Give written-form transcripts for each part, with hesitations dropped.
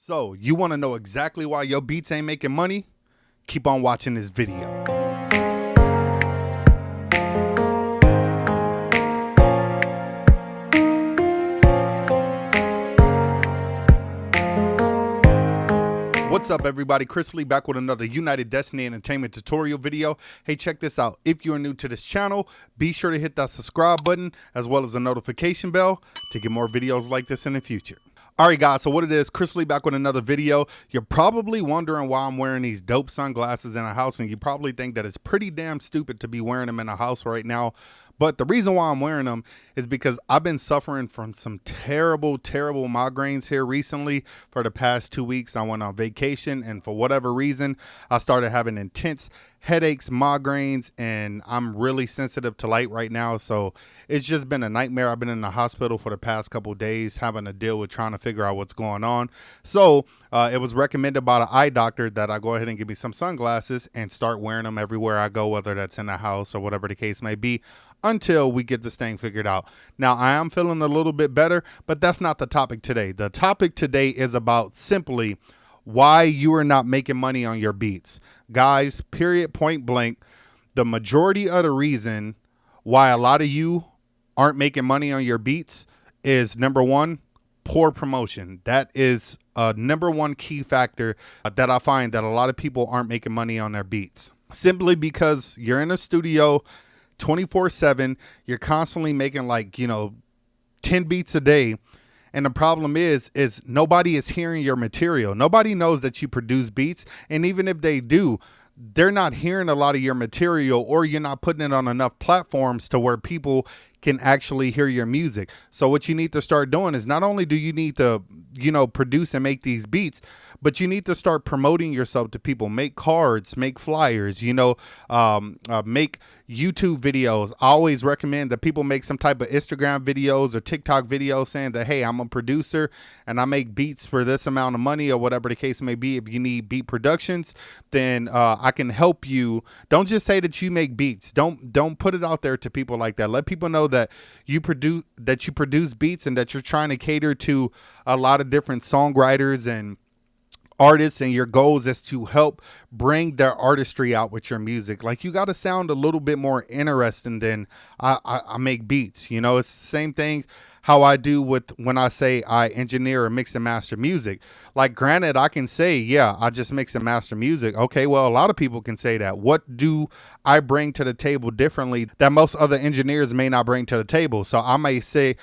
So, you want to know exactly why your beats ain't making money? Keep on watching this video. What's up, everybody? Chris Lee back with another United Destiny Entertainment tutorial video. Hey, check this out. If you're new to this channel, be sure to hit that subscribe button as well as the notification bell to get more videos like this in the future. All right, guys, so what it is, Chris Lee back with another video. You're probably wondering why I'm wearing these dope sunglasses in a house, and you probably think that it's pretty damn stupid to be wearing them in a house right now. But the reason why I'm wearing them is because I've been suffering from some terrible migraines here recently. For the past 2 weeks, I went on vacation, and for whatever reason, I started having intense headaches, migraines, and I'm really sensitive to light right now. So it's just been a nightmare. I've been in the hospital for the past couple days having to deal with trying to figure out what's going on. So it was recommended by the eye doctor that I go ahead and get me some sunglasses and start wearing them everywhere I go, whether that's in the house or whatever the case may be, until we get this thing figured out. Now, I am feeling a little bit better, but that's not the topic today. The topic today is about simply why you are not making money on your beats. Guys, period, point blank, the majority of the reason why a lot of you aren't making money on your beats is, number one, poor promotion. That is a number one key factor that I find that a lot of people aren't making money on their beats. Simply because you're in a studio 24/7, you're constantly making 10 beats a day. And the problem is nobody is hearing your material. Nobody knows that you produce beats. And even if they do, they're not hearing a lot of your material, or you're not putting it on enough platforms to where people can actually hear your music. So what you need to start doing is, not only do you need to, produce and make these beats, but you need to start promoting yourself to people. Make cards, make flyers, make YouTube videos. I always recommend that people make some type of Instagram videos or TikTok videos saying that, hey, I'm a producer and I make beats for this amount of money, or whatever the case may be. If you need beat productions, then I can help you. Don't just say that you make beats. Don't put it out there to people like that. Let people know that you produce beats and that you're trying to cater to a lot of different songwriters and artists, and your goals is to help bring their artistry out with your music. Like, you got to sound a little bit more interesting than I make beats. It's the same thing how I do with when I say I engineer or mix and master music. Like, granted, I can say, yeah, I just mix and master music. Okay, well, a lot of people can say that. What do I bring to the table differently that most other engineers may not bring to the table? So I may say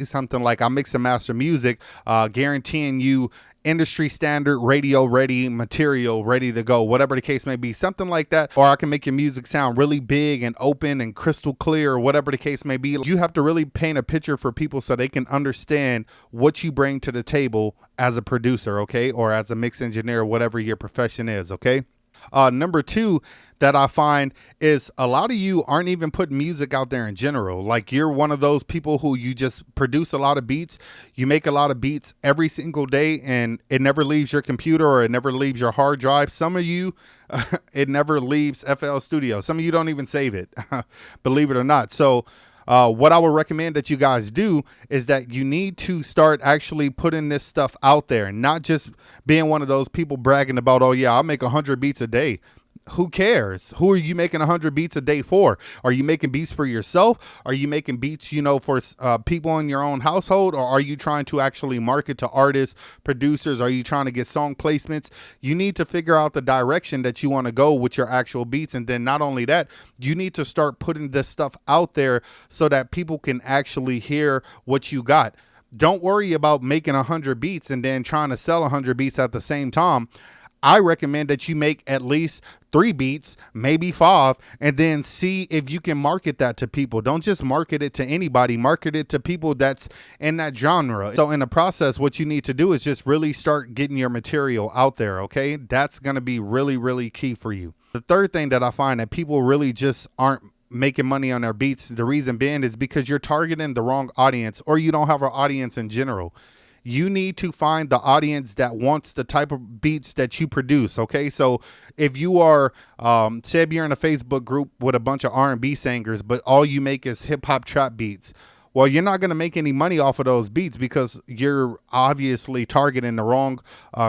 something like, I mix and master music, guaranteeing you industry standard radio ready material, ready to go, whatever the case may be, something like that. Or I can make your music sound really big and open and crystal clear, or whatever the case may be. You have to really paint a picture for people so they can understand what you bring to the table as a producer, okay, or as a mix engineer, whatever your profession is, okay. Number two that I find is a lot of you aren't even putting music out there in general. Like, you're one of those people who you just produce a lot of beats. You make a lot of beats every single day, and it never leaves your computer or it never leaves your hard drive. Some of you, it never leaves FL Studio. Some of you don't even save it, believe it or not. So what I would recommend that you guys do is that you need to start actually putting this stuff out there, not just being one of those people bragging about, oh yeah, I'll make 100 beats a day. Who cares? Who are you making 100 beats a day for? Are you making beats for yourself? Are you making beats, for people in your own household? Or are you trying to actually market to artists, producers? Are you trying to get song placements? You need to figure out the direction that you want to go with your actual beats. And then not only that, you need to start putting this stuff out there so that people can actually hear what you got. Don't worry about making 100 beats and then trying to sell 100 beats at the same time. I recommend that you make at least 3 beats, maybe 5, and then see if you can market that to people. Don't just market it to anybody. Market it to people that's in that genre. So in the process, what you need to do is just really start getting your material out there, okay? That's going to be really key for you. The third thing that I find that people really just aren't making money on their beats, the reason being is because you're targeting the wrong audience, or you don't have an audience in general. You need to find the audience that wants the type of beats that you produce, okay? So if you are, say if you're in a Facebook group with a bunch of R&B singers, but all you make is hip-hop trap beats, Well, you're not going to make any money off of those beats because you're obviously targeting the wrong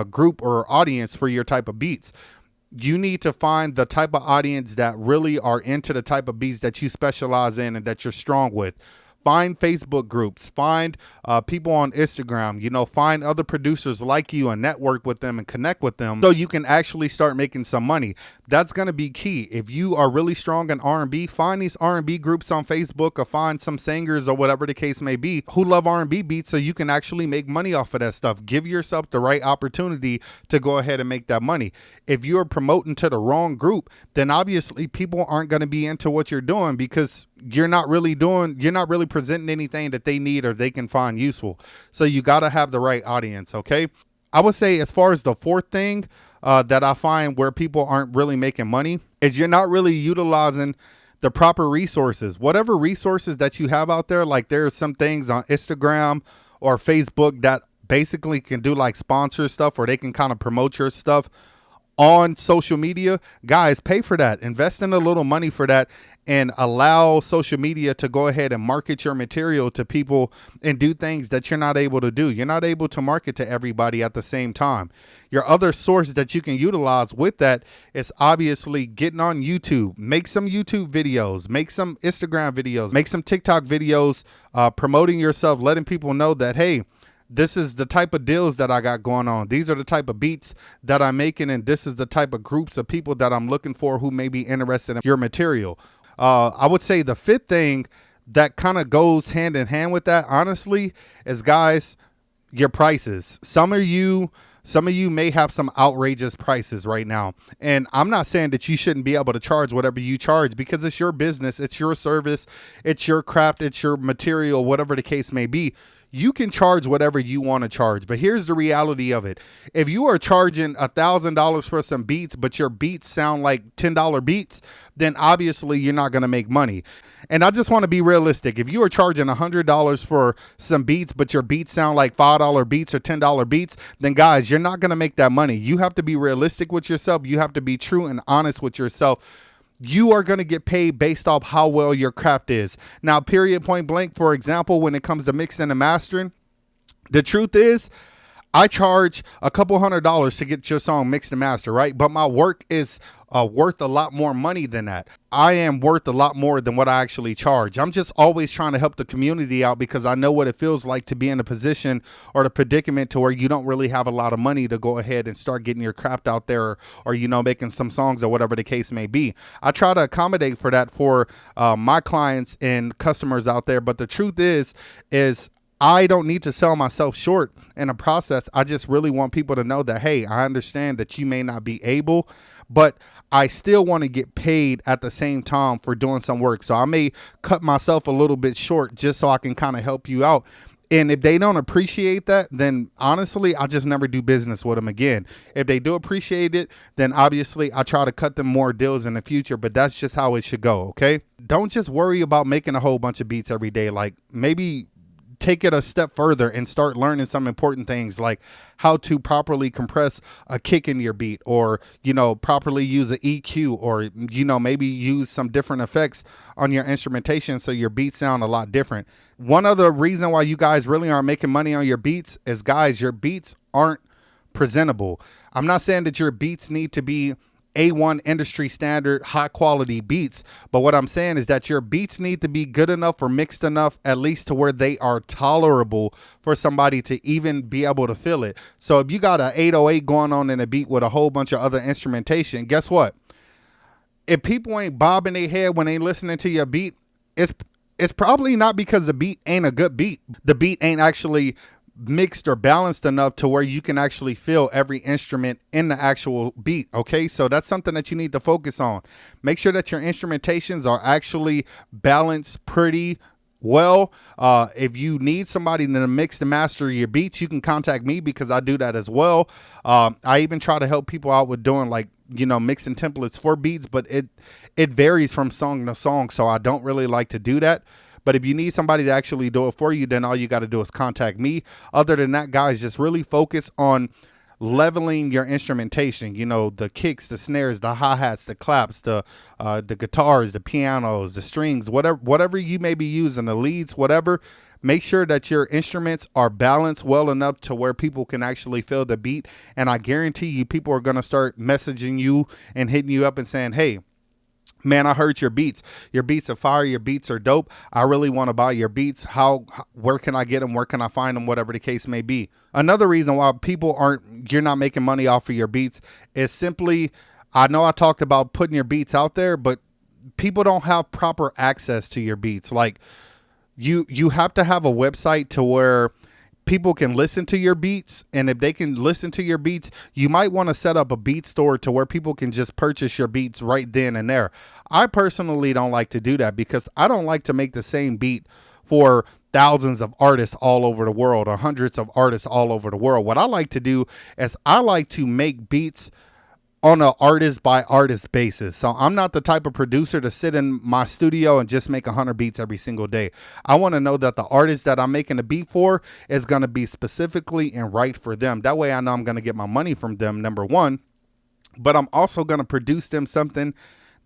group or audience for your type of beats. You need to find the type of audience that really are into the type of beats that you specialize in and that you're strong with. Find Facebook groups, find people on Instagram, find other producers like you and network with them and connect with them so you can actually start making some money. That's going to be key. If you are really strong in R&B, find these R&B groups on Facebook or find some singers or whatever the case may be who love R&B beats so you can actually make money off of that stuff. Give yourself the right opportunity to go ahead and make that money. If you're promoting to the wrong group, then obviously people aren't going to be into what you're doing because you're not really presenting anything that they need or they can find useful. So you got to have the right audience. Okay. I would say as far as the fourth thing that I find where people aren't really making money is you're not really utilizing the proper resources, whatever resources that you have out there. Like there's some things on Instagram or Facebook that basically can do like sponsor stuff or they can kind of promote your stuff on social media. Guys, pay for that. Invest in a little money for that and allow social media to go ahead and market your material to people and do things that you're not able to do. You're not able to market to everybody at the same time. Your other source that you can utilize with that is obviously getting on YouTube. Make some YouTube videos, make some Instagram videos, make some TikTok videos, promoting yourself, letting people know that, hey, this is the type of deals that I got going on. These are the type of beats that I'm making, and this is the type of groups of people that I'm looking for who may be interested in your material. I would say the fifth thing that kind of goes hand in hand with that, honestly, is, guys, your prices. Some of you may have some outrageous prices right now. And I'm not saying that you shouldn't be able to charge whatever you charge because it's your business, it's your service, it's your craft, it's your material, whatever the case may be. You can charge whatever you want to charge. But here's the reality of it. If you are charging $1,000 for some beats, but your beats sound like $10 beats, then obviously you're not going to make money. And I just want to be realistic. If you are charging $100 for some beats, but your beats sound like $5 beats or $10 beats, then guys, you're not going to make that money. You have to be realistic with yourself. You have to be true and honest with yourself. You are going to get paid based off how well your craft is. Now, period, point blank, for example, when it comes to mixing and mastering, the truth is I charge a couple $100s to get your song mixed and mastered, right? But my work is worth a lot more money than that. I am worth a lot more than what I actually charge. I'm just always trying to help the community out because I know what it feels like to be in a position or the predicament to where you don't really have a lot of money to go ahead and start getting your craft out there or making some songs or whatever the case may be. I try to accommodate for that for my clients and customers out there. But the truth is I don't need to sell myself short in a process. I just really want people to know that, hey, I understand that you may not be able, but I still want to get paid at the same time for doing some work. So I may cut myself a little bit short just so I can kind of help you out. And if they don't appreciate that, then honestly, I just never do business with them again. If they do appreciate it, then obviously I try to cut them more deals in the future, but that's just how it should go. Okay. Don't just worry about making a whole bunch of beats every day. Like maybe take it a step further and start learning some important things like how to properly compress a kick in your beat or, properly use an EQ or, maybe use some different effects on your instrumentation so your beats sound a lot different. One other reason why you guys really aren't making money on your beats is, guys, your beats aren't presentable. I'm not saying that your beats need to be A1 industry standard, high quality beats. But what I'm saying is that your beats need to be good enough or mixed enough, at least to where they are tolerable for somebody to even be able to feel it. So if you got an 808 going on in a beat with a whole bunch of other instrumentation, guess what? If people ain't bobbing their head when they listening to your beat, it's probably not because the beat ain't a good beat. The beat ain't actually mixed or balanced enough to where you can actually feel every instrument in the actual beat. Okay, so that's something that you need to focus on. Make sure that your instrumentations are actually balanced pretty well. If you need somebody to mix and master your beats, you can contact me because I do that as well. I even try to help people out with doing like mixing templates for beats, but it varies from song to song, so I don't really like to do that. But if you need somebody to actually do it for you, then all you got to do is contact me. Other than that, guys, just really focus on leveling your instrumentation, you know, the kicks, the snares, the hi-hats, the claps, the guitars, the pianos, the strings, whatever you may be using, the leads, whatever. Make sure that your instruments are balanced well enough to where people can actually feel the beat. And I guarantee you, people are going to start messaging you and hitting you up and saying, hey, man, I heard your beats. Your beats are fire. Your beats are dope. I really want to buy your beats. Where can I get them? Where can I find them? Whatever the case may be. Another reason why you're not making money off of your beats is simply, I know I talked about putting your beats out there, but people don't have proper access to your beats. Like you have to have a website to where people can listen to your beats, and if they can listen to your beats, you might want to set up a beat store to where people can just purchase your beats right then and there. I personally don't like to do that because I don't like to make the same beat for thousands of artists all over the world or hundreds of artists all over the world. What I like to do is I like to make beats on an artist by artist basis. So I'm not the type of producer to sit in my studio and just make 100 beats every single day. I want to know that the artist that I'm making a beat for is going to be specifically and right for them. That way I know I'm going to get my money from them, number one, but I'm also going to produce them something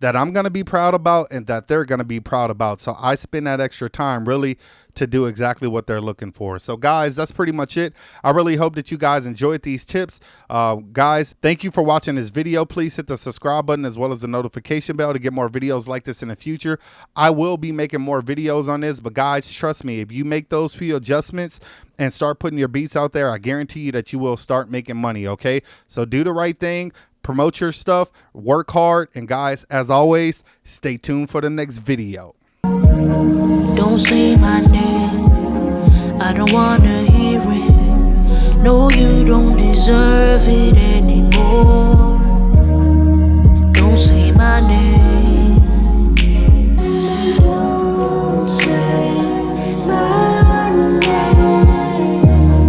that I'm going to be proud about and that they're going to be proud about. So I spend that extra time really to do exactly what they're looking for. So guys, that's pretty much it. I really hope that you guys enjoyed these tips. Guys, thank you for watching this video. Please hit the subscribe button as well as the notification bell to get more videos like this in the future. I will be making more videos on this, but guys, trust me, if you make those few adjustments and start putting your beats out there, I guarantee you that you will start making money, okay? So do the right thing. Promote your stuff, work hard, and guys, as always, stay tuned for the next video. Don't say my name, I don't wanna hear it. No, you don't deserve it anymore. Don't say my name.